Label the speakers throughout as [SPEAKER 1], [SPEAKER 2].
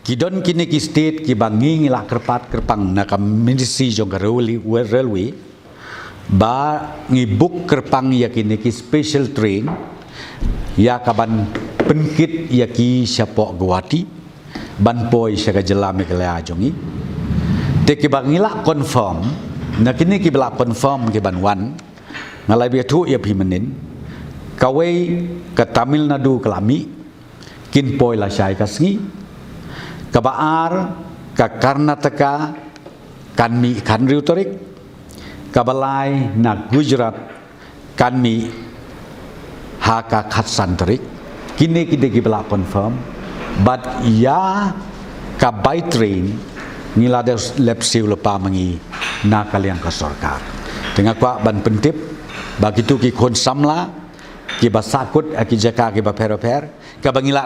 [SPEAKER 1] Kidon kini ki state ki bangi ngila kerpat kerpang na ka ministry jong ka railway ba ngibuk kerpang ya kini ki special train ya kaban penkit ya ki siapok guwati ban poi syaga jelame kelea jongi te ki bangila confirm na kini ki bela confirm ki ban wan ngalai biatu ya pimenin kawai ke Tamil Nadu kelami kin poi la syai kasngi kabaar ka Karnataka kanmi kanri utorik kabalai na Gujarat kanmi haka khatsan terik kini kita bela confirm but ya ka by train ngila de lepsiu lepa mengi na kalian ka sarkar tengah kwa ban pentip bagitu ki kon samla ki basakut ki jaka ki ba per ka bangila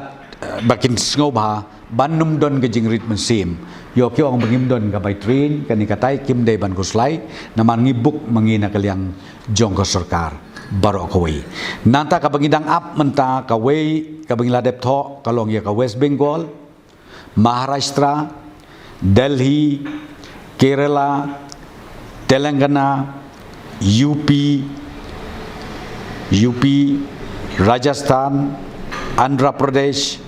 [SPEAKER 1] bakin sngoba banum don ke jingrit mesim yo ki ong bangim don ka by train kani katai kim dei ban kuslai naman ngibuk mangina kaliang jong ka sarkar barok kawai nanta ka bangidang up menta kawai ka bangila dep tho kalong ya ka West Bengal Maharashtra Delhi Kerala Telangana UP Rajasthan Andhra Pradesh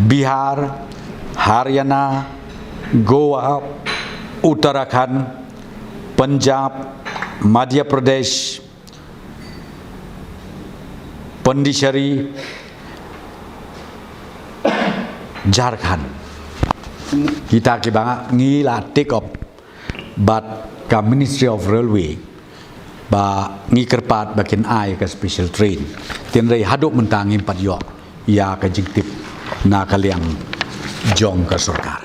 [SPEAKER 1] Bihar Haryana Goa Uttarakhand Punjab Madhya Pradesh Pondicherry Jharkhand kita kibanga ngila take up but ka Ministry of Railway ba ngikerpat bakin ai ka special train tin rei haduk mentangin pat yo ya ka jingtip na kaliang jong ka sarkar